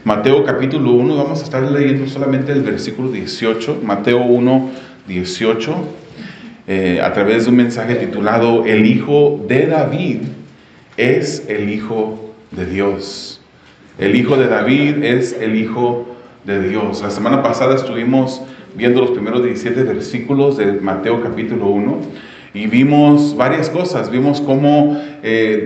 Mateo capítulo 1, vamos a estar leyendo solamente el versículo 18, Mateo 1, 18, a través de un mensaje titulado El Hijo de David es el Hijo de Dios. El Hijo de David es el Hijo de Dios. La semana pasada estuvimos viendo los primeros 17 versículos de Mateo capítulo 1 y vimos varias cosas. Vimos cómo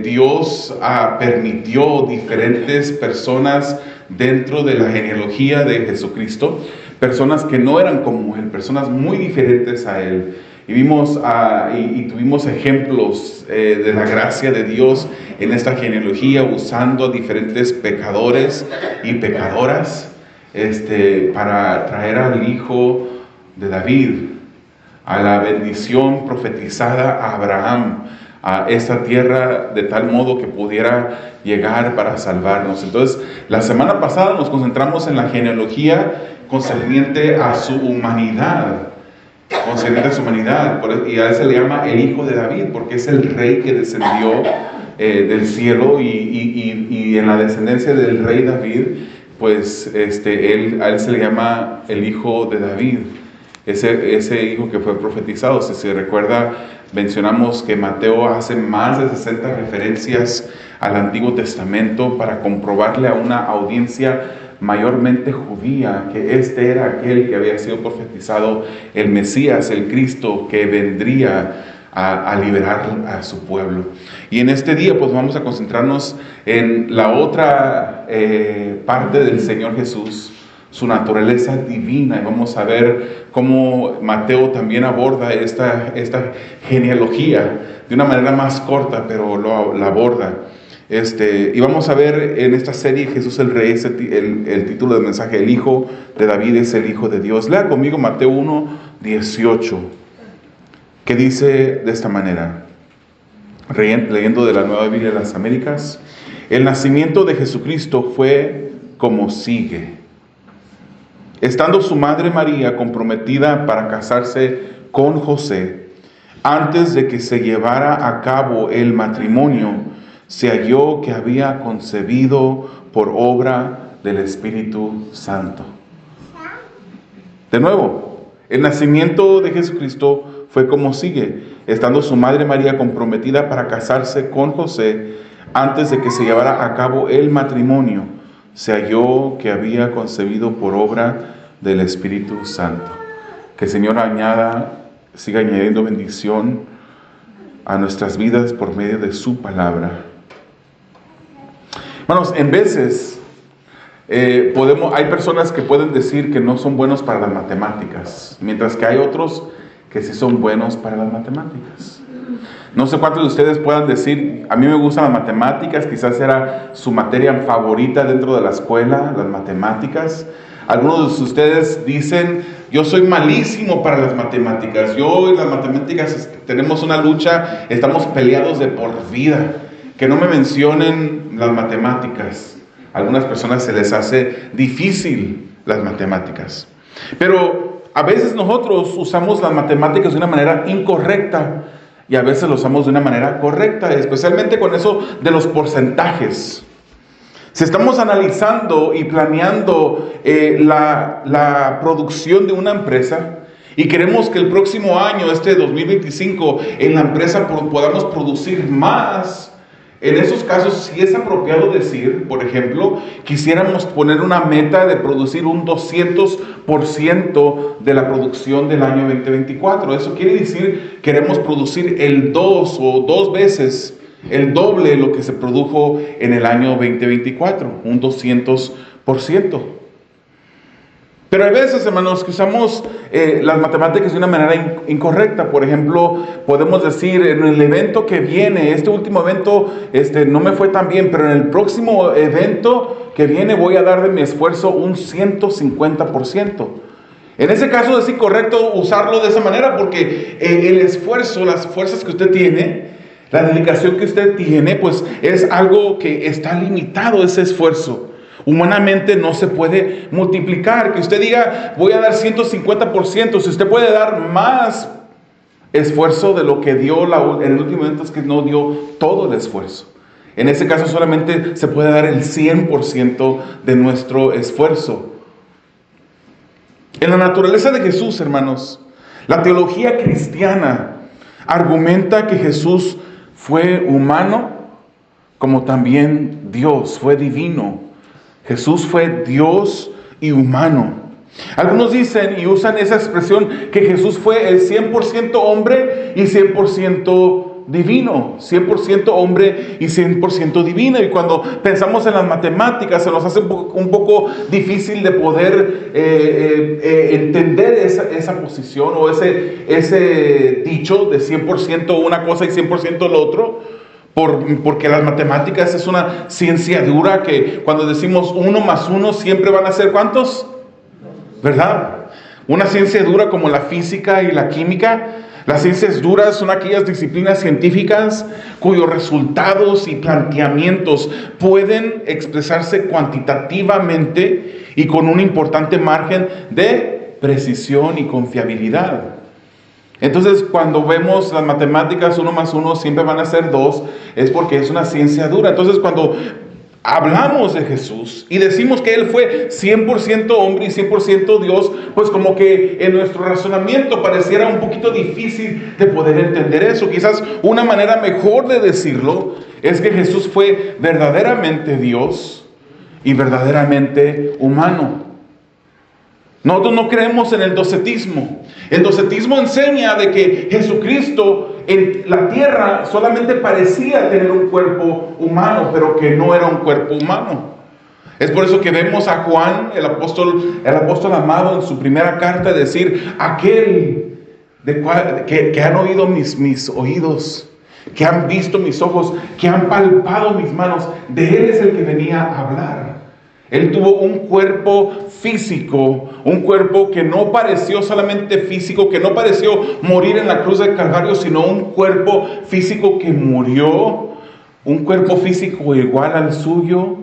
Dios permitió diferentes personas dentro de la genealogía de Jesucristo, personas que no eran como Él, personas muy diferentes a Él. Y vimos y tuvimos ejemplos de la gracia de Dios en esta genealogía, usando a diferentes pecadores y pecadoras para traer al Hijo de David, a la bendición profetizada a Abraham, a esta tierra, de tal modo que pudiera llegar para salvarnos. Entonces, la semana pasada nos concentramos en la genealogía concerniente a su humanidad. Y a él se le llama el Hijo de David, porque es el rey que descendió del cielo, y en la descendencia del rey David, pues a él se le llama el Hijo de David, ese hijo que fue profetizado. Si se recuerda, mencionamos que Mateo hace más de 60 referencias al Antiguo Testamento para comprobarle a una audiencia mayormente judía que era aquel que había sido profetizado, el Mesías, el Cristo, que vendría a liberar a su pueblo. Y en este día pues vamos a concentrarnos en la otra parte del Señor Jesús, su naturaleza divina, y vamos a ver cómo Mateo también aborda esta genealogía de una manera más corta, pero la aborda. Y vamos a ver en esta serie Jesús el Rey, el título del mensaje, el Hijo de David es el Hijo de Dios. Lea conmigo Mateo 1, 18, que dice de esta manera, leyendo de la Nueva Biblia de las Américas: el nacimiento de Jesucristo fue como sigue. Estando su madre María comprometida para casarse con José, antes de que se llevara a cabo el matrimonio, se halló que había concebido por obra del Espíritu Santo. De nuevo, el nacimiento de Jesucristo fue como sigue. Estando su madre María comprometida para casarse con José, antes de que se llevara a cabo el matrimonio, se halló que había concebido por obra del Espíritu Santo. Que el Señor siga añadiendo bendición a nuestras vidas por medio de su palabra. Hermanos, en veces hay personas que pueden decir que no son buenos para las matemáticas, mientras que hay otros que sí son buenos para las matemáticas. No sé cuántos de ustedes puedan decir: a mí me gustan las matemáticas, quizás era su materia favorita dentro de la escuela, las matemáticas. Algunos de ustedes dicen: yo soy malísimo para las matemáticas, yo y las matemáticas tenemos una lucha, estamos peleados de por vida, que no me mencionen las matemáticas. A algunas personas se les hace difícil las matemáticas. Pero a veces nosotros usamos las matemáticas de una manera incorrecta y a veces lo usamos de una manera correcta, especialmente con eso de los porcentajes. Si estamos analizando y planeando la producción de una empresa y queremos que el próximo año, 2025, en la empresa podamos producir más, en esos casos sí es apropiado decir, por ejemplo, quisiéramos poner una meta de producir un 200% de la producción del año 2024. Eso quiere decir, queremos producir el 2 o 2 veces el doble de lo que se produjo en el año 2024, un 200%. Pero hay veces, hermanos, que usamos las matemáticas de una manera incorrecta. Por ejemplo, podemos decir: en el evento que viene, este último evento no me fue tan bien, pero en el próximo evento que viene voy a dar de mi esfuerzo un 150%. En ese caso es incorrecto usarlo de esa manera, porque el esfuerzo, las fuerzas que usted tiene, la dedicación que usted tiene, pues es algo que está limitado, ese esfuerzo. Humanamente no se puede multiplicar. Que usted diga: voy a dar 150%. Si usted puede dar más esfuerzo de lo que dio en el último momento, es que no dio todo el esfuerzo. En ese caso solamente se puede dar el 100% de nuestro esfuerzo. En la naturaleza de Jesús, hermanos, la teología cristiana argumenta que Jesús fue humano como también Dios, fue divino. Jesús fue Dios y humano. Algunos dicen y usan esa expresión que Jesús fue el 100% hombre y 100% divino, 100% hombre y 100% divino. Y cuando pensamos en las matemáticas se nos hace un poco difícil de poder entender esa posición o ese dicho de 100% una cosa y 100% lo otro. Porque las matemáticas es una ciencia dura que cuando decimos 1 más 1 siempre van a ser ¿cuántos? ¿Verdad? Una ciencia dura como la física y la química. Las ciencias duras son aquellas disciplinas científicas cuyos resultados y planteamientos pueden expresarse cuantitativamente y con un importante margen de precisión y confiabilidad. Entonces, cuando vemos las matemáticas 1 más 1 siempre van a ser 2, es porque es una ciencia dura. Entonces, cuando hablamos de Jesús y decimos que Él fue 100% hombre y 100% Dios, pues como que en nuestro razonamiento pareciera un poquito difícil de poder entender eso. Quizás una manera mejor de decirlo es que Jesús fue verdaderamente Dios y verdaderamente humano. Nosotros no creemos en el docetismo. El docetismo enseña de que Jesucristo en la tierra solamente parecía tener un cuerpo humano, pero que no era un cuerpo humano. Es por eso que vemos a Juan, el apóstol amado, en su primera carta decir: aquel que han oído mis oídos, que han visto mis ojos, que han palpado mis manos, de Él es el que venía a hablar. Él tuvo un cuerpo físico, un cuerpo que no pareció solamente físico, que no pareció morir en la cruz del Calvario, sino un cuerpo físico que murió, un cuerpo físico igual al suyo,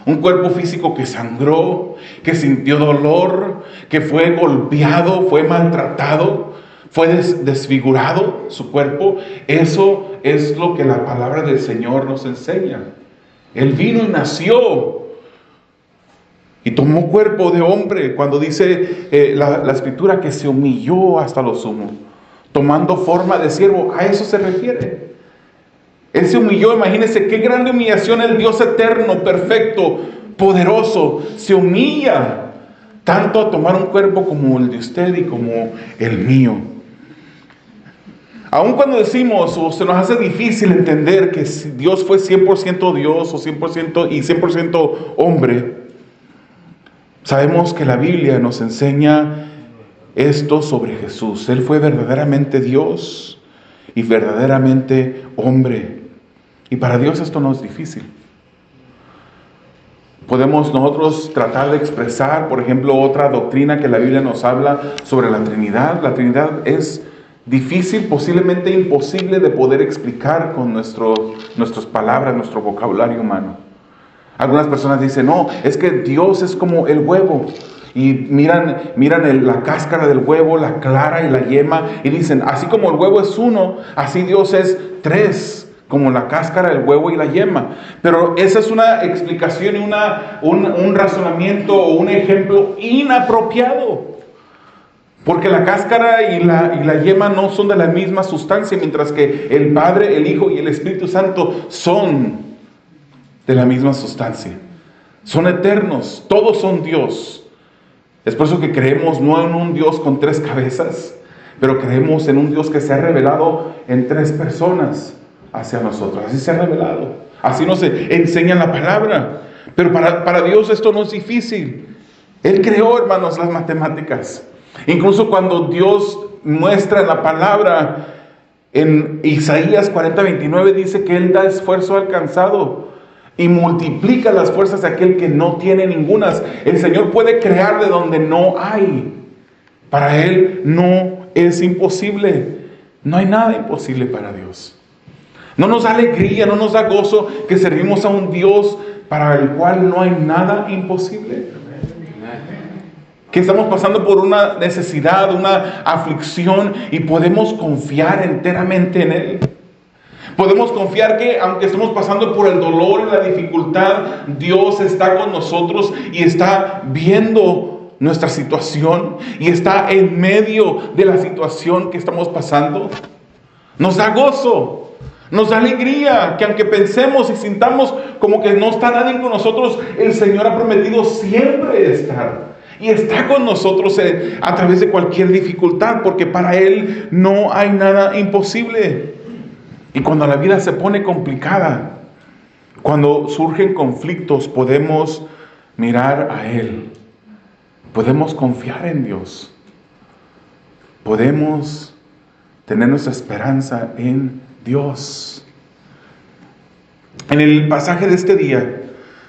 un cuerpo físico que sangró, que sintió dolor, que fue golpeado, fue maltratado, fue desfigurado su cuerpo. Eso es lo que la palabra del Señor nos enseña. Él vino y nació y tomó cuerpo de hombre, cuando dice la Escritura que se humilló hasta lo sumo, tomando forma de siervo. A eso se refiere. Él se humilló. Imagínense qué grande humillación. El Dios eterno, perfecto, poderoso, se humilla tanto a tomar un cuerpo como el de usted y como el mío. Aun cuando decimos o se nos hace difícil entender que Dios fue 100% Dios o 100% y 100% hombre, sabemos que la Biblia nos enseña esto sobre Jesús. Él fue verdaderamente Dios y verdaderamente hombre. Y para Dios esto no es difícil. Podemos nosotros tratar de expresar, por ejemplo, otra doctrina que la Biblia nos habla sobre la Trinidad. La Trinidad es difícil, posiblemente imposible de poder explicar con nuestras palabras, nuestro vocabulario humano. Algunas personas dicen: no, es que Dios es como el huevo. Y miran la cáscara del huevo, la clara y la yema, y dicen: así como el huevo es uno, así Dios es tres, como la cáscara, el huevo y la yema. Pero esa es una explicación y un razonamiento o un ejemplo inapropiado. Porque la cáscara y la yema no son de la misma sustancia, mientras que el Padre, el Hijo y el Espíritu Santo son de la misma sustancia. Son eternos, todos son Dios. Es por eso que creemos no en un Dios con 3 cabezas, pero creemos en un Dios que se ha revelado en 3 personas hacia nosotros. Así se ha revelado, así nos enseña la palabra. Pero para Dios esto no es difícil. Él creó, hermanos, las matemáticas. Incluso cuando Dios muestra en la palabra, en Isaías 40:29, dice que Él da esfuerzo al cansado y multiplica las fuerzas de aquel que no tiene ningunas. El Señor puede crear de donde no hay. Para Él no es imposible. No hay nada imposible para Dios. No nos da alegría, no nos da gozo que servimos a un Dios para el cual no hay nada imposible. Que estamos pasando por una necesidad, una aflicción, y podemos confiar enteramente en Él. Podemos confiar que aunque estemos pasando por el dolor y la dificultad, Dios está con nosotros y está viendo nuestra situación y está en medio de la situación que estamos pasando. Nos da gozo, nos da alegría, que aunque pensemos y sintamos como que no está nadie con nosotros, el Señor ha prometido siempre estar. Y está con nosotros a través de cualquier dificultad, porque para Él no hay nada imposible. Y cuando la vida se pone complicada, cuando surgen conflictos, podemos mirar a Él. Podemos confiar en Dios. Podemos tener nuestra esperanza en Dios. En el pasaje de este día,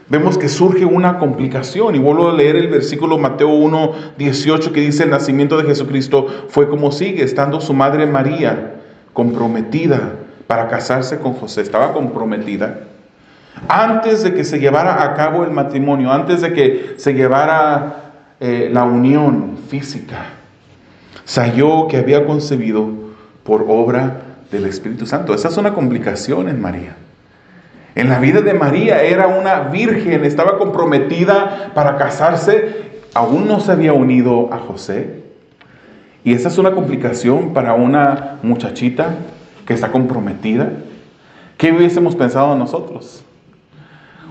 vemos que surge una complicación. Y vuelvo a leer el versículo Mateo 1:18 que dice: el nacimiento de Jesucristo fue como sigue, estando su madre María comprometida para casarse con José. Estaba comprometida. Antes de que se llevara a cabo el matrimonio, antes de que se llevara la unión física, se halló que había concebido por obra del Espíritu Santo. Esa es una complicación en María. En la vida de María era una virgen, estaba comprometida para casarse, aún no se había unido a José. Y esa es una complicación para una muchachita que está comprometida. ¿Qué hubiésemos pensado nosotros?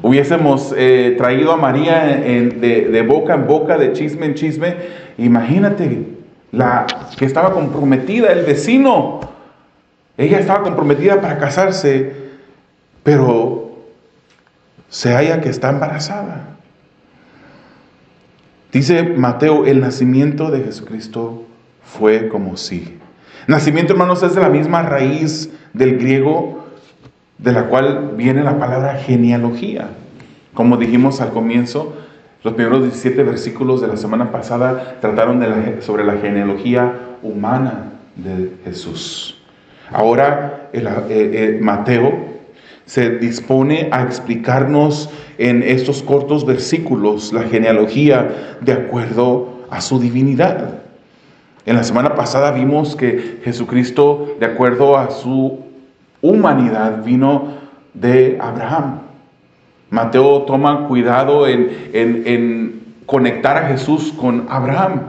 Hubiésemos traído a María de boca en boca, de chisme en chisme. Imagínate, la que estaba comprometida, el vecino. Ella estaba comprometida para casarse, pero se halla que está embarazada. Dice Mateo: el nacimiento de Jesucristo fue como sigue. Nacimiento, hermanos, es de la misma raíz del griego de la cual viene la palabra genealogía. Como dijimos al comienzo, los primeros 17 versículos de la semana pasada trataron sobre la genealogía humana de Jesús. Ahora Mateo se dispone a explicarnos en estos cortos versículos la genealogía de acuerdo a su divinidad. En la semana pasada vimos que Jesucristo, de acuerdo a su humanidad, vino de Abraham. Mateo toma cuidado en conectar a Jesús con Abraham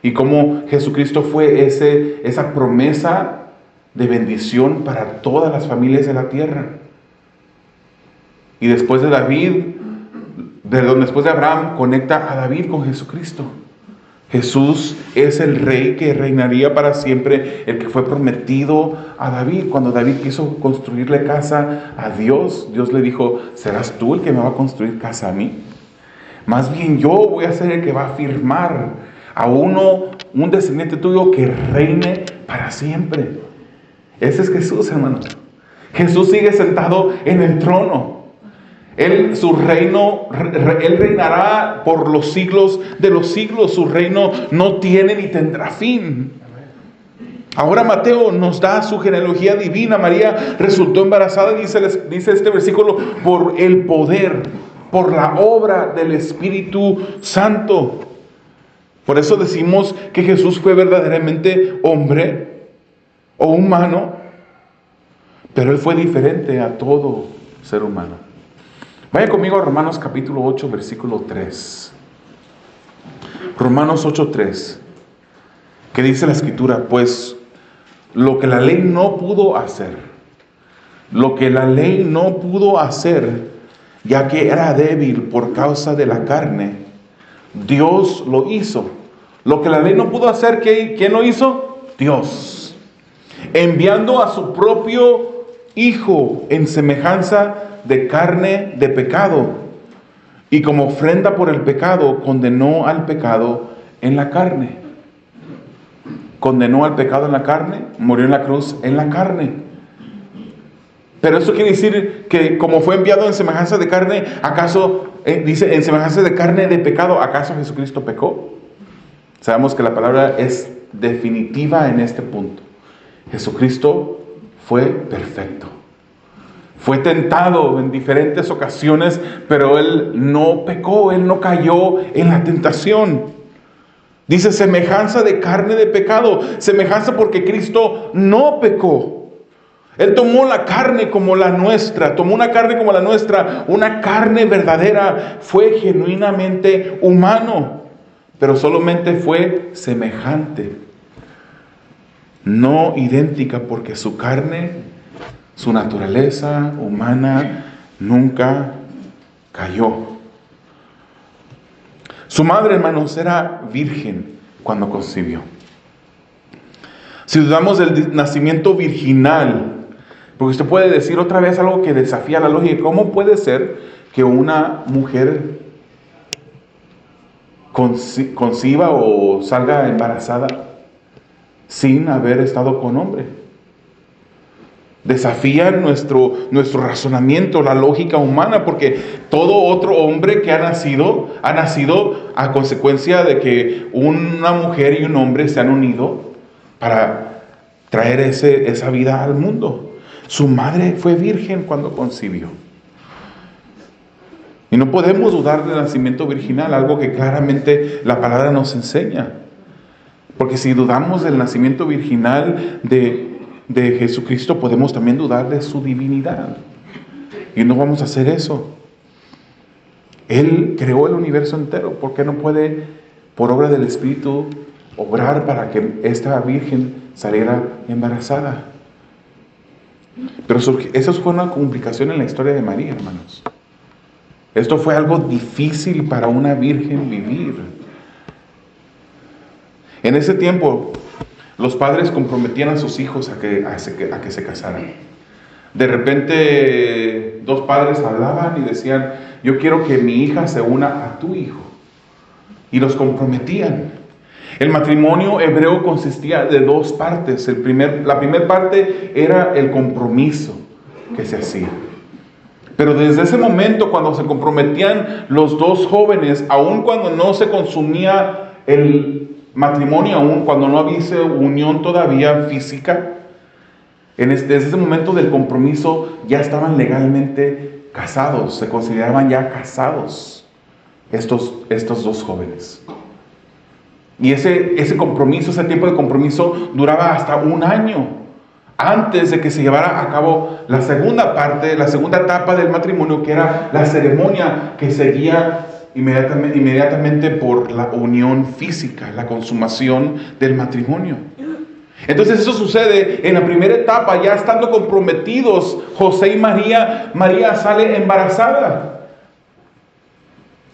y cómo Jesucristo fue esa promesa de bendición para todas las familias de la tierra. Y después de después de Abraham, conecta a David con Jesucristo. Jesús es el rey que reinaría para siempre, el que fue prometido a David. Cuando David quiso construirle casa a Dios, Dios le dijo: ¿serás tú el que me va a construir casa a mí? Más bien yo voy a ser el que va a firmar a un descendiente tuyo que reine para siempre. Ese es Jesús, hermanos. Jesús sigue sentado en el trono. Él reinará por los siglos de los siglos. Su reino no tiene ni tendrá fin. Ahora Mateo nos da su genealogía divina. María resultó embarazada, dice este versículo, por el poder, por la obra del Espíritu Santo. Por eso decimos que Jesús fue verdaderamente hombre o humano, pero Él fue diferente a todo ser humano. Vaya conmigo a Romanos capítulo 8, versículo 3. Romanos 8:3. ¿Qué dice la Escritura? Pues lo que la ley no pudo hacer, ya que era débil por causa de la carne, Dios lo hizo. Lo que la ley no pudo hacer, ¿quién lo hizo? Dios. Enviando a su propio Hijo en semejanza de carne de pecado, y como ofrenda por el pecado, condenó al pecado en la carne. Condenó al pecado en la carne, murió en la cruz en la carne. Pero eso quiere decir que como fue enviado en semejanza de carne, ¿acaso, dice, en semejanza de carne de pecado, acaso Jesucristo pecó? Sabemos que la palabra es definitiva en este punto. Jesucristo fue perfecto. Fue tentado en diferentes ocasiones, pero Él no pecó, Él no cayó en la tentación. Dice semejanza de carne de pecado, semejanza porque Cristo no pecó. Él tomó la carne como la nuestra, tomó una carne como la nuestra, una carne verdadera, fue genuinamente humano, pero solamente fue semejante, no idéntica, porque su carne, su naturaleza humana nunca cayó. Su madre, hermanos, era virgen cuando concibió. Si dudamos del nacimiento virginal, porque usted puede decir otra vez algo que desafía la lógica, ¿cómo puede ser que una mujer conciba o salga embarazada sin haber estado con hombre? Desafía nuestro razonamiento, la lógica humana, porque todo otro hombre que ha nacido a consecuencia de que una mujer y un hombre se han unido para traer esa vida al mundo. Su madre fue virgen cuando concibió. Y no podemos dudar del nacimiento virginal, algo que claramente la palabra nos enseña. Porque si dudamos del nacimiento virginal de Jesucristo, podemos también dudar de su divinidad. Y no vamos a hacer eso. Él creó el universo entero. ¿Por qué no puede, por obra del Espíritu, obrar para que esta virgen saliera embarazada? Pero eso fue una complicación en la historia de María, hermanos. Esto fue algo difícil para una virgen vivir. En ese tiempo, los padres comprometían a sus hijos a que se casaran. De repente, dos padres hablaban y decían: yo quiero que mi hija se una a tu hijo. Y los comprometían. El matrimonio hebreo consistía de dos partes. La primera parte era el compromiso que se hacía. Pero desde ese momento, cuando se comprometían los dos jóvenes, aun cuando no se consumía el matrimonio, aun cuando no había unión todavía física, desde ese momento del compromiso ya estaban legalmente casados, se consideraban ya casados estos dos jóvenes. Y ese compromiso, ese tiempo de compromiso duraba hasta un año antes de que se llevara a cabo la segunda parte, la segunda etapa del matrimonio, que era la ceremonia que seguía inmediatamente por la unión física, la consumación del matrimonio. Entonces eso sucede en la primera etapa, ya estando comprometidos José y María. María sale embarazada.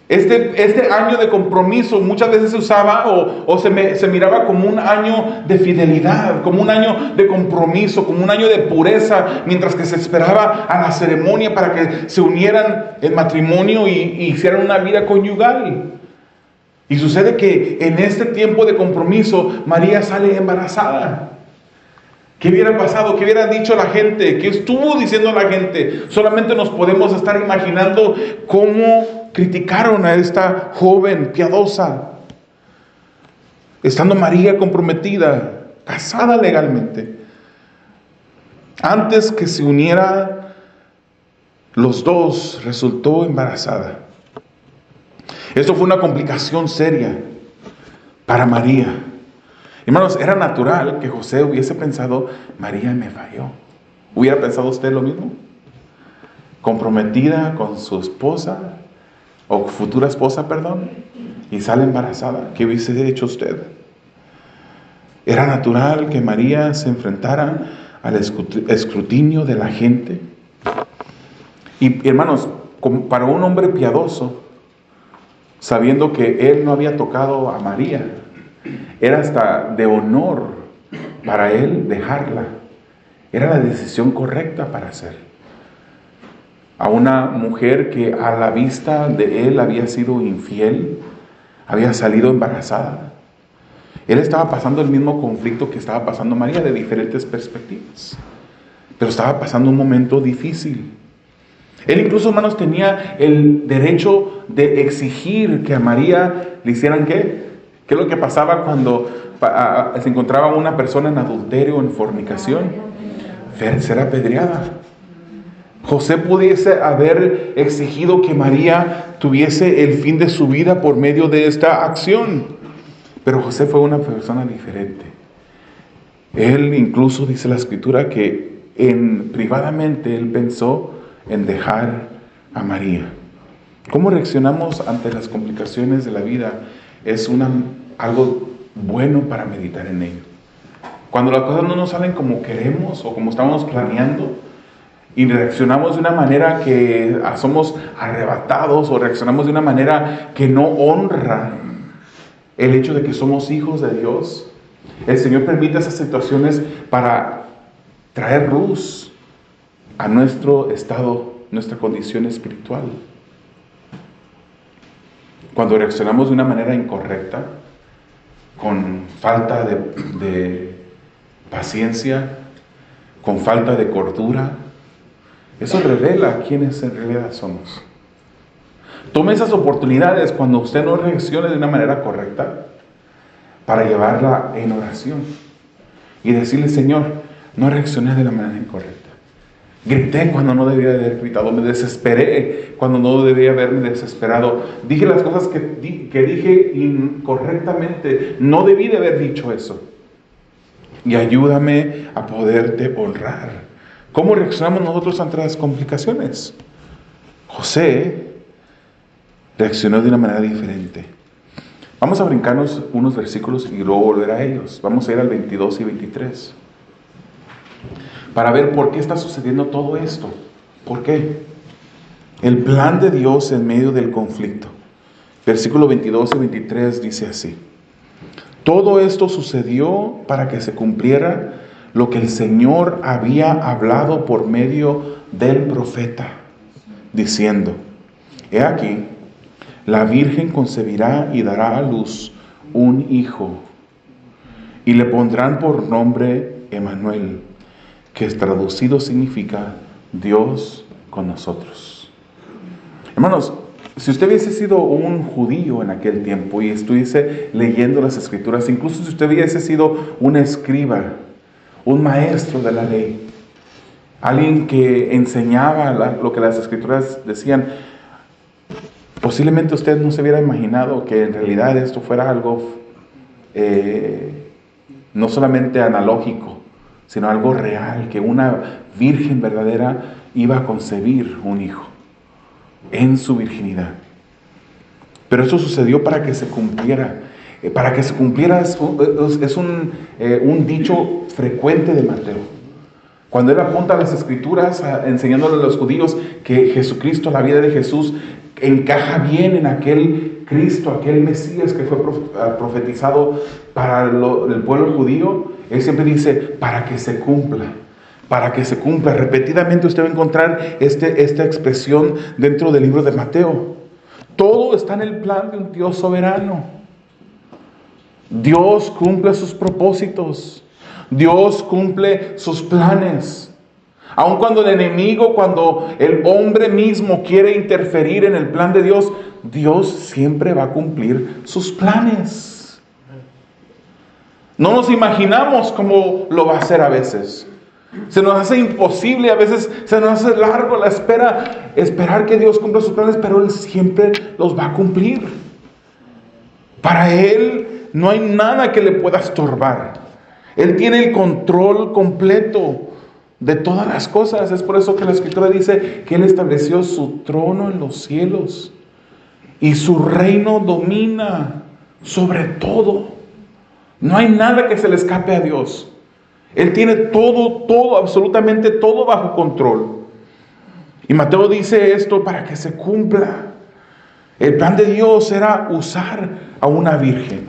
Este año de compromiso muchas veces se usaba o se miraba como un año de fidelidad, como un año de compromiso, como un año de pureza, mientras que se esperaba a la ceremonia para que se unieran en matrimonio y hicieran una vida conyugal. Y sucede que en este tiempo de compromiso María sale embarazada. ¿Qué hubiera pasado? ¿Qué hubiera dicho la gente? ¿Qué estuvo diciendo la gente? Solamente nos podemos estar imaginando cómo criticaron a esta joven piadosa, estando María comprometida, casada legalmente. Antes que se uniera los dos, resultó embarazada. Esto fue una complicación seria para María. Hermanos, era natural que José hubiese pensado: María me falló. ¿Hubiera pensado usted lo mismo? Comprometida con su esposa, o futura esposa, perdón, y sale embarazada. ¿Qué hubiese hecho usted? Era natural que María se enfrentara al escrutinio de la gente. Y hermanos, para un hombre piadoso, sabiendo que él no había tocado a María, era hasta de honor para él dejarla. Era la decisión correcta para hacer. A una mujer que a la vista de él había sido infiel, había salido embarazada. Él estaba pasando el mismo conflicto que estaba pasando María, de diferentes perspectivas. Pero estaba pasando un momento difícil. Él incluso, hermanos, tenía el derecho de exigir que a María le hicieran ¿qué? ¿Qué es lo que pasaba cuando se encontraba una persona en adulterio o en fornicación? Ser apedreada. José pudiese haber exigido que María tuviese el fin de su vida por medio de esta acción. Pero José fue una persona diferente. Él incluso dice la Escritura que privadamente él pensó en dejar a María. ¿Cómo reaccionamos ante las complicaciones de la vida? Es algo bueno para meditar en ello. Cuando las cosas no nos salen como queremos o como estamos planeando, y reaccionamos de una manera que somos arrebatados, o reaccionamos de una manera que no honra el hecho de que somos hijos de Dios, el Señor permite esas situaciones para traer luz a nuestro estado, nuestra condición espiritual. Cuando reaccionamos de una manera incorrecta, con falta de paciencia, con falta de cordura, eso revela quiénes en realidad somos. Tome esas oportunidades cuando usted no reaccione de una manera correcta para llevarla en oración y decirle: Señor, no reaccioné de la manera incorrecta. Grité cuando no debía haber gritado, me desesperé cuando no debía haberme desesperado. Dije las cosas que dije incorrectamente, no debí de haber dicho eso. Y ayúdame a poderte honrar. ¿Cómo reaccionamos nosotros ante las complicaciones? José reaccionó de una manera diferente. Vamos a brincarnos unos versículos y luego volver a ellos. Vamos a ir al 22 y 23. Para ver por qué está sucediendo todo esto. ¿Por qué? El plan de Dios en medio del conflicto. Versículo 22 y 23 dice así: todo esto sucedió para que se cumpliera lo que el Señor había hablado por medio del profeta, diciendo: he aquí, la Virgen concebirá y dará a luz un hijo, y le pondrán por nombre Emmanuel, que traducido significa Dios con nosotros. Hermanos, si usted hubiese sido un judío en aquel tiempo y estuviese leyendo las Escrituras, incluso si usted hubiese sido un escriba, un maestro de la ley, alguien que enseñaba lo que las Escrituras decían, posiblemente usted no se hubiera imaginado que en realidad esto fuera algo no solamente analógico, sino algo real, que una virgen verdadera iba a concebir un hijo en su virginidad. Pero eso sucedió para que se cumpliera. Para que se cumpliera es un dicho frecuente de Mateo. Cuando él apunta a las Escrituras, enseñándole a los judíos que Jesucristo, la vida de Jesús, encaja bien en aquel Cristo, aquel Mesías que fue profetizado para el pueblo judío, él siempre dice: para que se cumpla. Para que se cumpla. Repetidamente usted va a encontrar esta expresión dentro del libro de Mateo. Todo está en el plan de un Dios soberano. Dios cumple sus propósitos. Dios cumple sus planes. Aun cuando el enemigo, cuando el hombre mismo quiere interferir en el plan de Dios, Dios siempre va a cumplir sus planes. No nos imaginamos cómo lo va a hacer a veces. Se nos hace imposible, a veces se nos hace largo la espera, esperar que Dios cumpla sus planes, pero Él siempre los va a cumplir. Para Él no hay nada que le pueda estorbar. Él tiene el control completo de todas las cosas. Es por eso que la Escritura dice que Él estableció su trono en los cielos y su reino domina sobre todo. No hay nada que se le escape a Dios. Él tiene todo, absolutamente todo bajo control. Y Mateo dice esto para que se cumpla. El plan de Dios era usar a una virgen.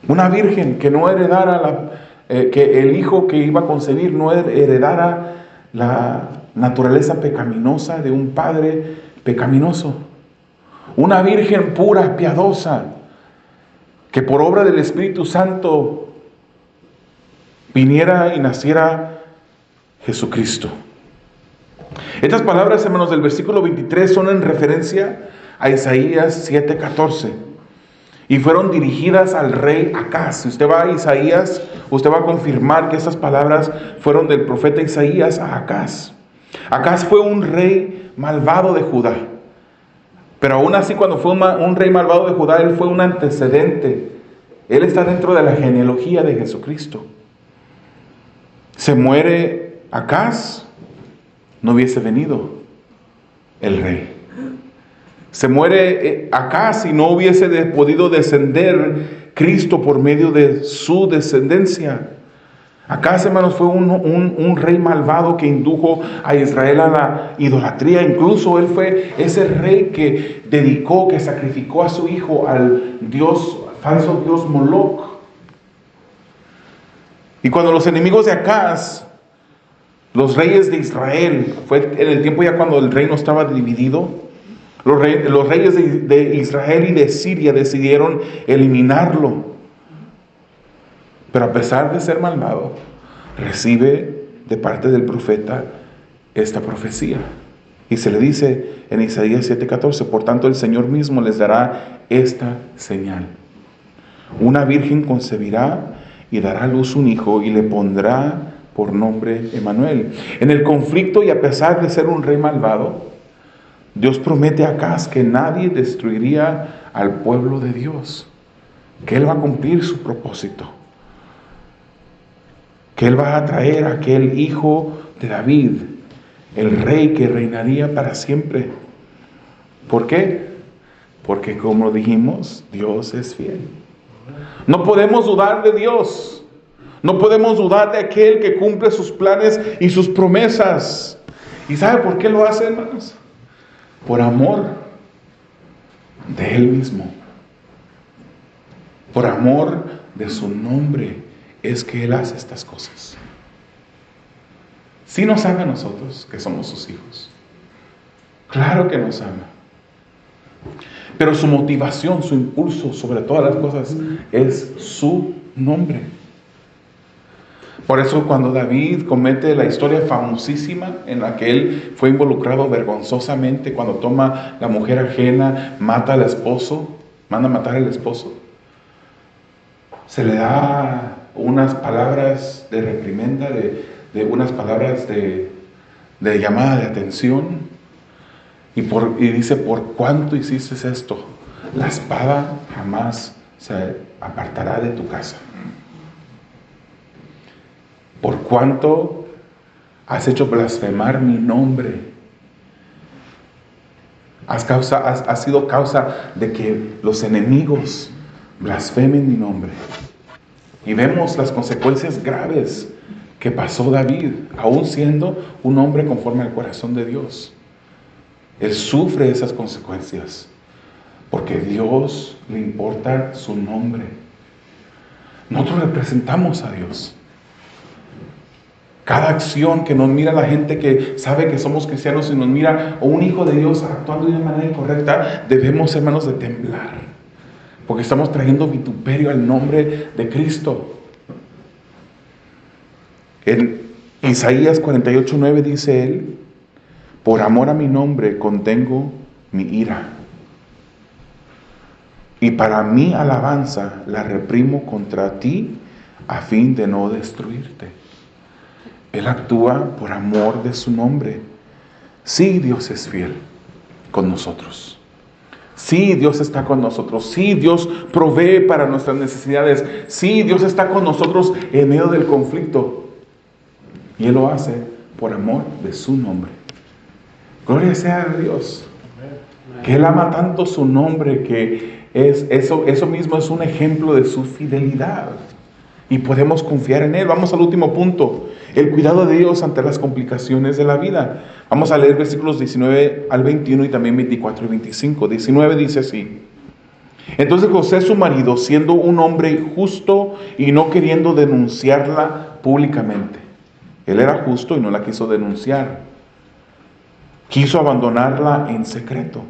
Una virgen que no heredara, que el hijo que iba a concebir no heredara la naturaleza pecaminosa de un padre pecaminoso. Una virgen pura, piadosa, que por obra del Espíritu Santo viniera y naciera Jesucristo. Estas palabras, hermanos, del versículo 23 son en referencia a Isaías 7:14 y fueron dirigidas al rey Acaz. Si usted va a Isaías, usted va a confirmar que estas palabras fueron del profeta Isaías a Acaz. Acaz fue un rey malvado de Judá, pero aún así, cuando fue un rey malvado de Judá, él fue un antecedente. Él está dentro de la genealogía de Jesucristo. Se muere Acaz no hubiese venido el rey. Se muere Acaz y no hubiese podido descender Cristo por medio de su descendencia. Acaz, hermanos, fue un rey malvado que indujo a Israel a la idolatría. Incluso él fue ese rey que dedicó, que sacrificó a su hijo al falso dios Moloch. Y cuando los enemigos de Acaz, los reyes de Israel, fue en el tiempo ya cuando el reino estaba dividido, los reyes de Israel y de Siria decidieron eliminarlo. Pero a pesar de ser malvado, recibe de parte del profeta esta profecía. Y se le dice en Isaías 7:14, por tanto el Señor mismo les dará esta señal. Una virgen concebirá y dará a luz un hijo y le pondrá por nombre Emmanuel. En el conflicto y a pesar de ser un rey malvado, Dios promete a Acaz que nadie destruiría al pueblo de Dios, que Él va a cumplir su propósito, que Él va a traer a aquel hijo de David, el rey que reinaría para siempre. ¿Por qué? Porque como dijimos, Dios es fiel. No podemos dudar de Dios. No podemos dudar de aquel que cumple sus planes y sus promesas. ¿Y sabe por qué lo hace, hermanos? Por amor de Él mismo. Por amor de su nombre es que Él hace estas cosas. Sí nos ama a nosotros, que somos sus hijos. Claro que nos ama. Pero su motivación, su impulso sobre todas las cosas es su nombre. Por eso cuando David comete la historia famosísima en la que él fue involucrado vergonzosamente, cuando toma la mujer ajena, mata al esposo, manda a matar al esposo, se le da unas palabras de reprimenda, de unas palabras de llamada de atención, y dice, ¿por cuánto hiciste esto? La espada jamás se apartará de tu casa. ¿Por cuánto has hecho blasfemar mi nombre? Has sido causa de que los enemigos blasfemen mi nombre. Y vemos las consecuencias graves que pasó David, aún siendo un hombre conforme al corazón de Dios. Él sufre esas consecuencias porque a Dios le importa su nombre. Nosotros representamos a Dios. Cada acción que nos mira la gente que sabe que somos cristianos y nos mira, o un hijo de Dios actuando de una manera incorrecta, debemos, hermanos, de temblar, porque estamos trayendo vituperio al nombre de Cristo. En Isaías 48:9 dice él, por amor a mi nombre contengo mi ira, y para mi alabanza la reprimo contra ti a fin de no destruirte. Él actúa por amor de su nombre. Sí, Dios es fiel con nosotros. Sí, Dios está con nosotros. Sí, Dios provee para nuestras necesidades. Sí, Dios está con nosotros en medio del conflicto. Y Él lo hace por amor de su nombre. Gloria sea a Dios. Que Él ama tanto su nombre que eso mismo es un ejemplo de su fidelidad. Y podemos confiar en Él. Vamos al último punto. El cuidado de Dios ante las complicaciones de la vida. Vamos a leer versículos 19 al 21 y también 24 y 25. 19 dice así. Entonces José, su marido, siendo un hombre justo y no queriendo denunciarla públicamente. Él era justo y no la quiso denunciar. Quiso abandonarla en secreto.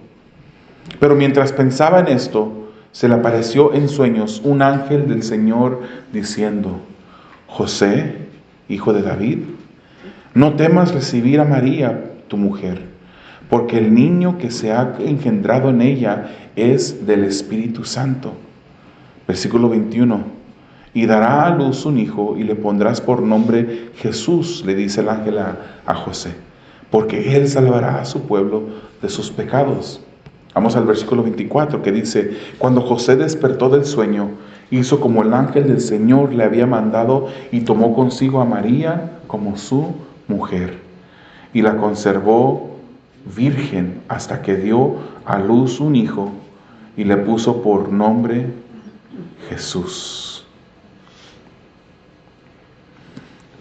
Pero mientras pensaba en esto, se le apareció en sueños un ángel del Señor diciendo, José, hijo de David, no temas recibir a María, tu mujer, porque el niño que se ha engendrado en ella es del Espíritu Santo. Versículo 21. Y dará a luz un hijo y le pondrás por nombre Jesús, le dice el ángel a José, porque él salvará a su pueblo de sus pecados. Vamos al versículo 24 que dice, cuando José despertó del sueño, hizo como el ángel del Señor le había mandado y tomó consigo a María como su mujer y la conservó virgen hasta que dio a luz un hijo y le puso por nombre Jesús.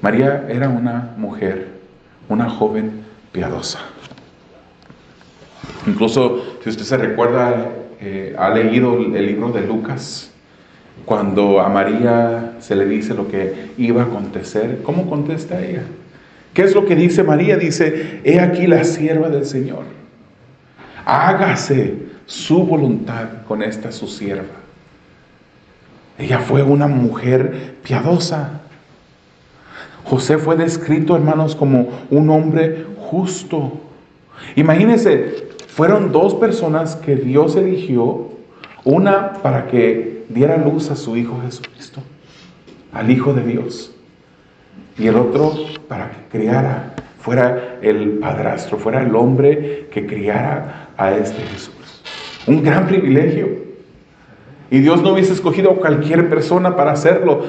María era una mujer, una joven piadosa. Incluso, si usted se recuerda, ha leído el libro de Lucas, cuando a María se le dice lo que iba a acontecer, ¿cómo contesta ella? ¿Qué es lo que dice María? Dice: he aquí la sierva del Señor, hágase su voluntad con esta su sierva. Ella fue una mujer piadosa. José fue descrito, hermanos, como un hombre justo. Imagínense, fueron dos personas que Dios eligió, una para que diera luz a su Hijo Jesucristo, al Hijo de Dios, y el otro para que criara, fuera el padrastro, fuera el hombre que criara a este Jesús. Un gran privilegio. Y Dios no hubiese escogido a cualquier persona para hacerlo.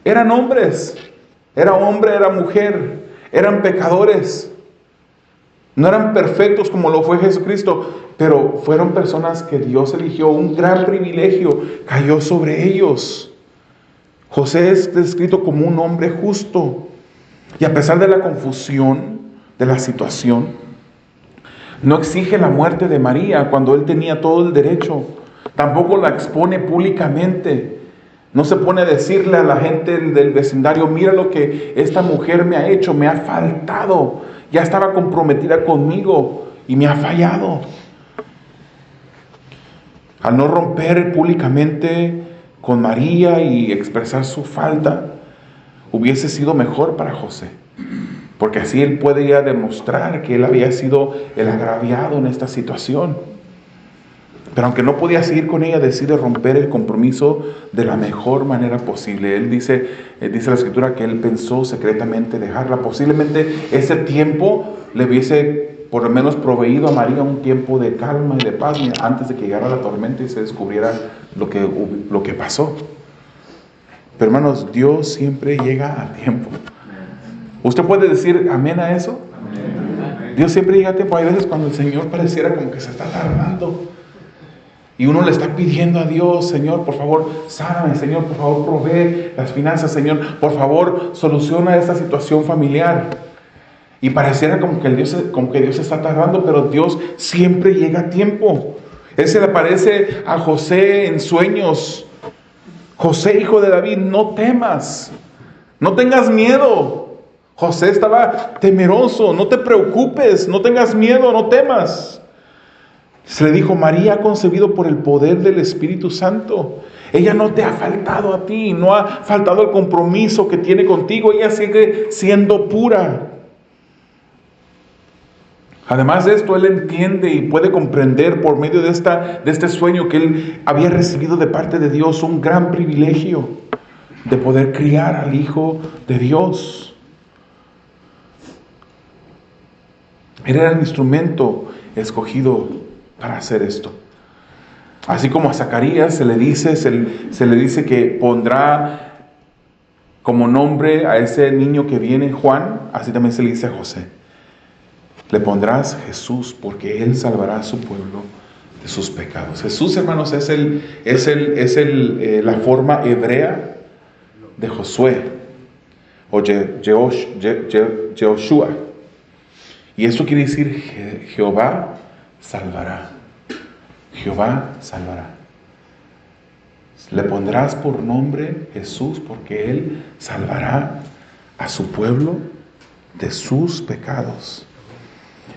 Eran hombres, era hombre, era mujer, eran pecadores. No eran perfectos como lo fue Jesucristo, pero fueron personas que Dios eligió. Un gran privilegio cayó sobre ellos. José es descrito como un hombre justo. Y a pesar de la confusión de la situación, no exige la muerte de María cuando él tenía todo el derecho. Tampoco la expone públicamente. No se pone a decirle a la gente del vecindario: mira lo que esta mujer me ha hecho, me ha faltado. Ya estaba comprometida conmigo y me ha fallado. Al no romper públicamente con María y expresar su falta, hubiese sido mejor para José, porque así él podía demostrar que él había sido el agraviado en esta situación. Pero aunque no podía seguir con ella, decide romper el compromiso de la mejor manera posible. Él dice la Escritura que él pensó secretamente dejarla. Posiblemente ese tiempo le hubiese por lo menos proveído a María un tiempo de calma y de paz antes de que llegara la tormenta y se descubriera lo que pasó. Pero hermanos, Dios siempre llega a tiempo. ¿Usted puede decir amén a eso? Amén. Dios siempre llega a tiempo. Hay veces cuando el Señor pareciera como que se está tardando. Y uno le está pidiendo a Dios: Señor, por favor, sáname, Señor, por favor, provee las finanzas, Señor, por favor, soluciona esta situación familiar. Y pareciera como que Dios está tardando, pero Dios siempre llega a tiempo. Él se le aparece a José en sueños: José, hijo de David, no temas, no tengas miedo. José estaba temeroso: no te preocupes, no tengas miedo, no temas. Se le dijo: María ha concebido por el poder del Espíritu Santo. Ella no te ha faltado a ti, no ha faltado el compromiso que tiene contigo. Ella sigue siendo pura. Además de esto, él entiende y puede comprender por medio de este sueño que él había recibido de parte de Dios un gran privilegio de poder criar al Hijo de Dios. Él era el instrumento escogido para hacer esto. Así como a Zacarías se le dice que pondrá como nombre a ese niño que viene, Juan, así también se le dice a José: le pondrás Jesús, porque él salvará a su pueblo de sus pecados. Jesús, hermanos, es la forma hebrea de Josué o Jehoshua. Y esto quiere decir Jehová salvará. Jehová salvará. Le pondrás por nombre Jesús, porque él salvará a su pueblo de sus pecados.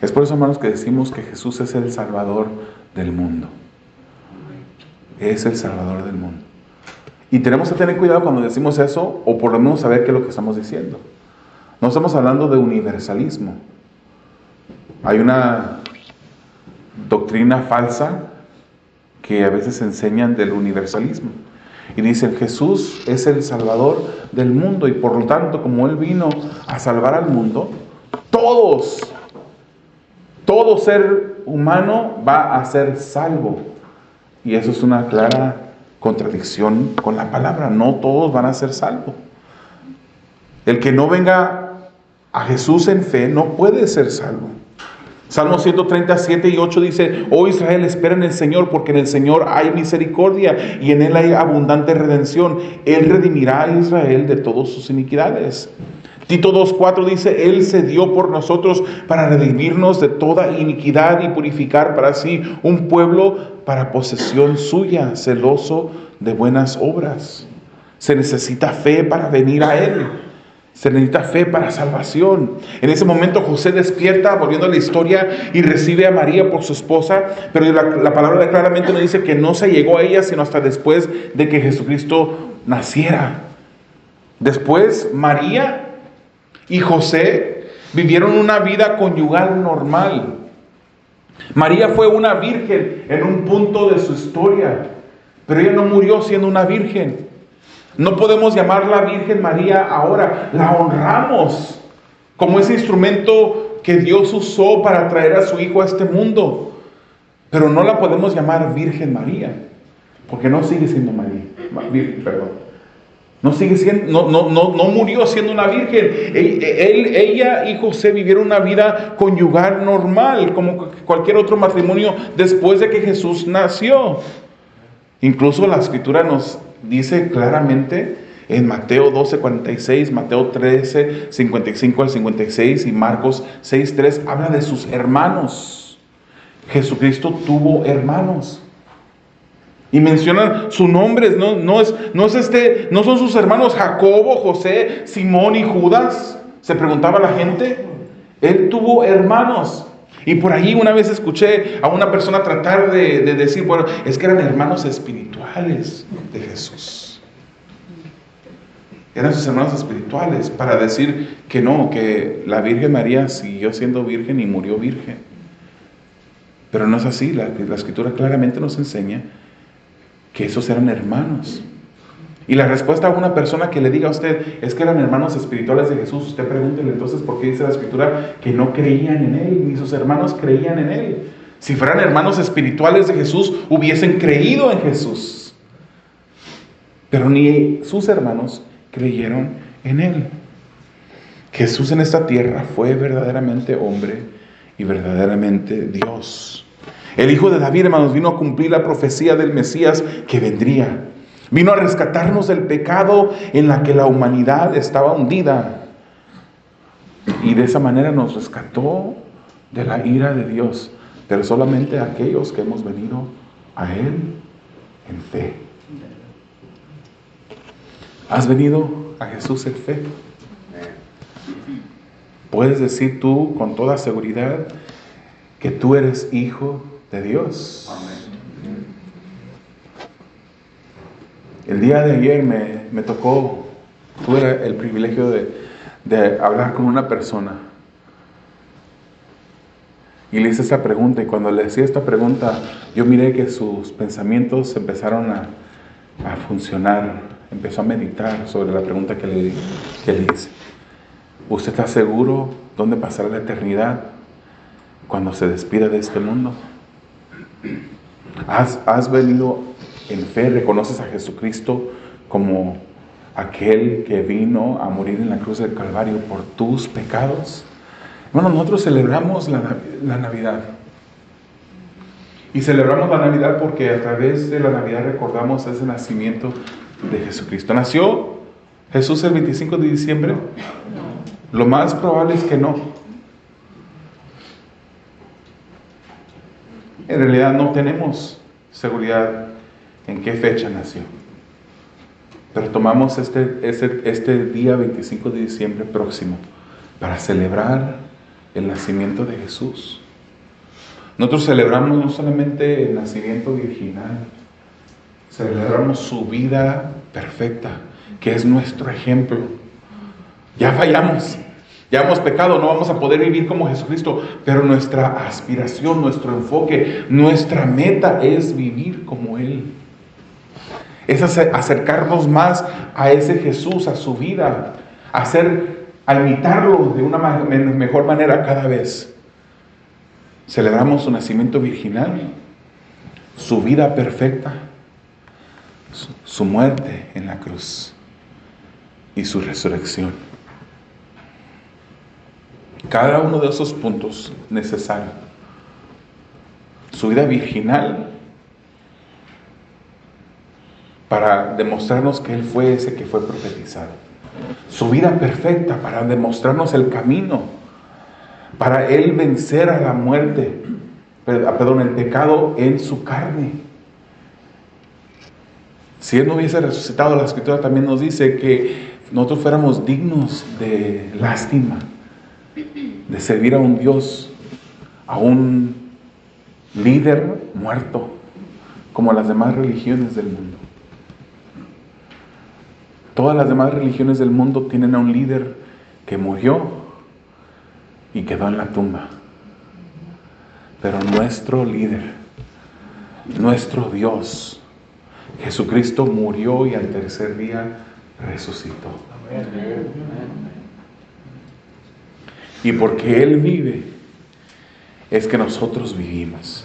Es por eso, hermanos, que decimos que Jesús es el Salvador del mundo. Es el Salvador del mundo. Y tenemos que tener cuidado cuando decimos eso, o por lo menos saber qué es lo que estamos diciendo. No estamos hablando de universalismo. Hay una doctrina falsa que a veces enseñan del universalismo. Y dicen: Jesús es el Salvador del mundo, y por lo tanto, como Él vino a salvar al mundo, todo ser humano va a ser salvo. Y eso es una clara contradicción con la palabra. No todos van a ser salvos. El que no venga a Jesús en fe no puede ser salvo. Salmo 137 y 8 dice: oh Israel, espera en el Señor, porque en el Señor hay misericordia y en Él hay abundante redención. Él redimirá a Israel de todas sus iniquidades. Tito 2:4 dice: Él se dio por nosotros para redimirnos de toda iniquidad y purificar para sí un pueblo para posesión suya, celoso de buenas obras. Se necesita fe para venir a Él. Se necesita fe para salvación. En ese momento José despierta, volviendo a la historia, y recibe a María por su esposa, pero la palabra claramente nos dice que no se llegó a ella sino hasta después de que Jesucristo naciera. Después María y José vivieron una vida conyugal normal. María fue una virgen en un punto de su historia, pero ella no murió siendo una virgen. No podemos llamarla Virgen María ahora. La honramos como ese instrumento que Dios usó para traer a su Hijo a este mundo. Pero no la podemos llamar Virgen María, porque no sigue siendo María. Virgen, perdón. No sigue siendo, no murió siendo una virgen. Ella y José vivieron una vida conyugal normal, como cualquier otro matrimonio después de que Jesús nació. Incluso la Escritura nos dice claramente en Mateo 12:46, Mateo 13:55 al 56 y Marcos 6:3, habla de sus hermanos. Jesucristo tuvo hermanos. Y mencionan sus nombres, no son sus hermanos Jacobo, José, Simón y Judas. Se preguntaba la gente. Él tuvo hermanos. Y por ahí una vez escuché a una persona tratar de decir, bueno, es que eran hermanos espirituales de Jesús. Eran sus hermanos espirituales, para decir que no, que la Virgen María siguió siendo virgen y murió virgen. Pero no es así. La Escritura claramente nos enseña que esos eran hermanos. Y la respuesta a una persona que le diga a usted es que eran hermanos espirituales de Jesús, usted pregúntele entonces por qué dice la Escritura que no creían en Él, ni sus hermanos creían en Él. Si fueran hermanos espirituales de Jesús, hubiesen creído en Jesús. Pero ni sus hermanos creyeron en Él. Jesús en esta tierra fue verdaderamente hombre y verdaderamente Dios. El Hijo de David, hermanos, vino a cumplir la profecía del Mesías que vendría. Vino a rescatarnos del pecado en la que la humanidad estaba hundida. Y de esa manera nos rescató de la ira de Dios. Pero solamente aquellos que hemos venido a Él en fe. ¿Has venido a Jesús en fe? ¿Puedes decir tú con toda seguridad que tú eres hijo de Dios? Amén. El día de ayer tuve el privilegio de hablar con una persona. Y le hice esta pregunta, y cuando le hacía esta pregunta, yo miré que sus pensamientos empezaron a funcionar. Empezó a meditar sobre la pregunta que le hice. ¿Usted está seguro dónde pasará la eternidad cuando se despida de este mundo? ¿Has venido en fe? ¿Reconoces a Jesucristo como aquel que vino a morir en la cruz del Calvario por tus pecados? Bueno, nosotros celebramos la Navidad. Y celebramos la Navidad porque a través de la Navidad recordamos ese nacimiento de Jesucristo. ¿Nació Jesús el 25 de diciembre? Lo más probable es que no. En realidad no tenemos seguridad en qué fecha nació. Pero tomamos este día 25 de diciembre próximo para celebrar el nacimiento de Jesús. Nosotros celebramos no solamente el nacimiento virginal, celebramos su vida perfecta, que es nuestro ejemplo. Ya fallamos, ya hemos pecado, no vamos a poder vivir como Jesucristo, pero nuestra aspiración, nuestro enfoque, nuestra meta es vivir como Él. Es acercarnos más a ese Jesús, a su vida, a imitarlo de una mejor manera cada vez. Celebramos su nacimiento virginal, su vida perfecta, su muerte en la cruz y su resurrección. Cada uno de esos puntos necesario. Su vida virginal, para demostrarnos que Él fue ese que fue profetizado. Su vida perfecta, para demostrarnos el camino, para Él vencer a la muerte, el pecado en su carne. Si Él no hubiese resucitado, la Escritura también nos dice que nosotros fuéramos dignos de lástima, de servir a un Dios, a un líder muerto, como las demás religiones del mundo. Todas las demás religiones del mundo tienen a un líder que murió y quedó en la tumba. Pero nuestro líder, nuestro Dios, Jesucristo murió y al tercer día resucitó. Y porque Él vive, es que nosotros vivimos.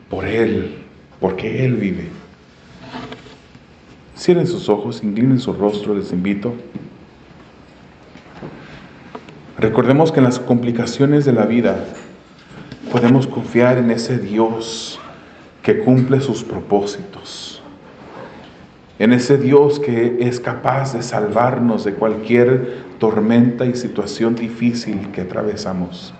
Por Él, porque Él vive. Cierren sus ojos, inclinen su rostro, les invito. Recordemos que en las complicaciones de la vida podemos confiar en ese Dios que cumple sus propósitos. En ese Dios que es capaz de salvarnos de cualquier tormenta y situación difícil que atravesamos.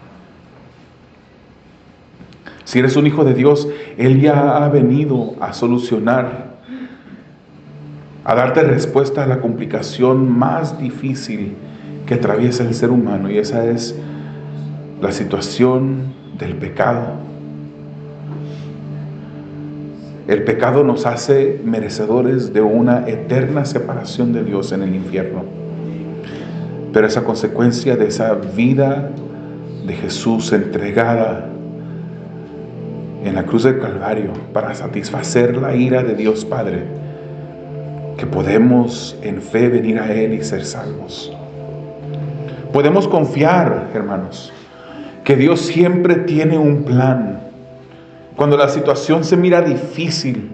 Si eres un hijo de Dios, Él ya ha venido a solucionar, a darte respuesta a la complicación más difícil que atraviesa el ser humano, y esa es la situación del pecado. El pecado nos hace merecedores de una eterna separación de Dios en el infierno. Pero esa consecuencia de esa vida de Jesús entregada en la cruz del Calvario para satisfacer la ira de Dios Padre, que podemos en fe venir a Él y ser salvos. Podemos confiar, hermanos, que Dios siempre tiene un plan. Cuando la situación se mira difícil,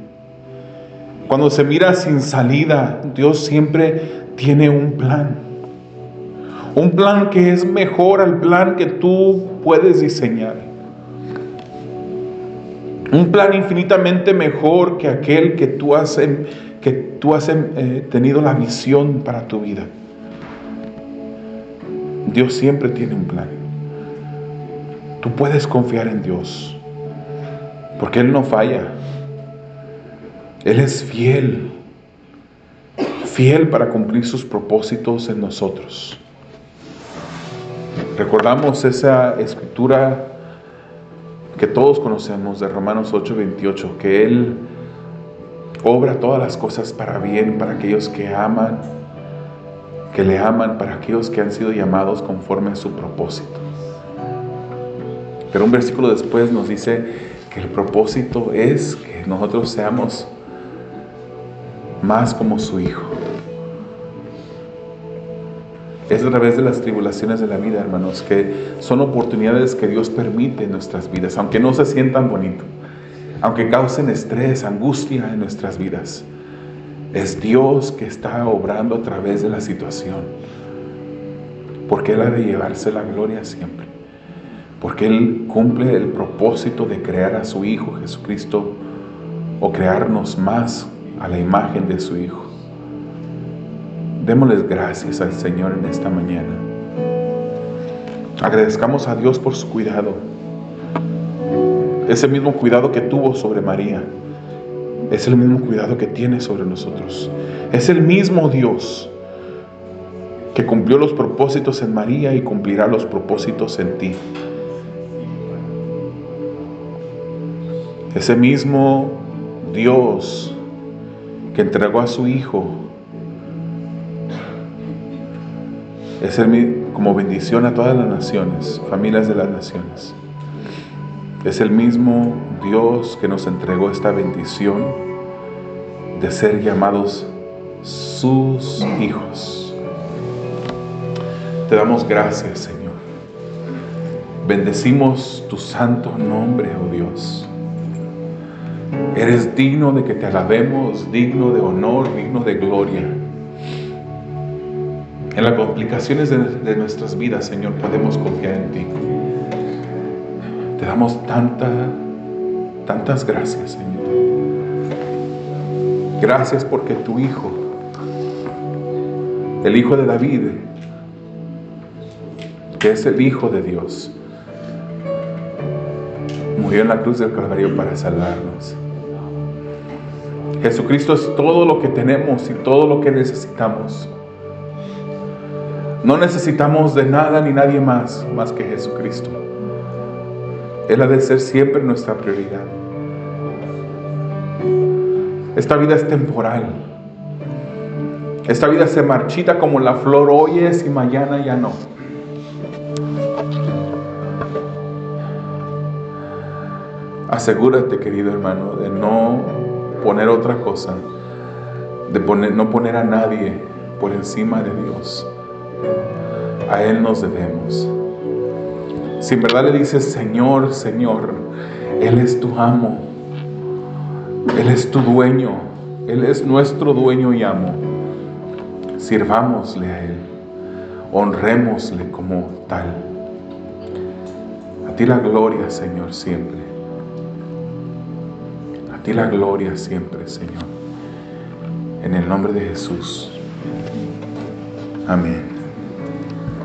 cuando se mira sin salida, Dios siempre tiene un plan. Un plan que es mejor al plan que tú puedes diseñar. Un plan infinitamente mejor que aquel que tú has tenido la visión para tu vida. Dios siempre tiene un plan. Tú puedes confiar en Dios, porque Él no falla. Él es fiel, fiel para cumplir sus propósitos en nosotros. Recordamos esa escritura que todos conocemos de Romanos 8:28, que Él obra todas las cosas para bien, para aquellos que aman, que le aman, para aquellos que han sido llamados conforme a su propósito. Pero un versículo después nos dice que el propósito es que nosotros seamos más como su Hijo. Es a través de las tribulaciones de la vida, hermanos, que son oportunidades que Dios permite en nuestras vidas, aunque no se sientan bonito, aunque causen estrés, angustia en nuestras vidas. Es Dios que está obrando a través de la situación, porque Él ha de llevarse la gloria siempre, porque Él cumple el propósito de crear a su Hijo Jesucristo, o crearnos más a la imagen de su Hijo. Démosles gracias al Señor en esta mañana. Agradezcamos a Dios por su cuidado. Ese mismo cuidado que tuvo sobre María, es el mismo cuidado que tiene sobre nosotros. Es el mismo Dios que cumplió los propósitos en María y cumplirá los propósitos en ti. Ese mismo Dios que entregó a su Hijo es como bendición a todas las naciones, familias de las naciones. Es el mismo Dios que nos entregó esta bendición de ser llamados sus hijos. Te damos gracias, Señor. Bendecimos tu santo nombre, oh Dios. Eres digno de que te alabemos, digno de honor, digno de gloria. En las complicaciones de nuestras vidas, Señor, podemos confiar en ti. Te damos tantas gracias, Señor. Gracias porque tu Hijo, el Hijo de David, que es el Hijo de Dios, murió en la cruz del Calvario para salvarnos. Jesucristo es todo lo que tenemos y todo lo que necesitamos. No necesitamos de nada ni nadie más que Jesucristo. Él ha de ser siempre nuestra prioridad. Esta vida es temporal. Esta vida se marchita como la flor, hoy es y mañana ya no. Asegúrate, querido hermano, de no poner otra cosa, no poner a nadie por encima de Dios. A Él nos debemos. Si en verdad le dices, Señor, Señor, Él es tu amo, Él es tu dueño, Él es nuestro dueño y amo. Sirvámosle a Él, honrémosle como tal. A ti la gloria, Señor, siempre. A ti la gloria siempre, Señor. En el nombre de Jesús. Amén.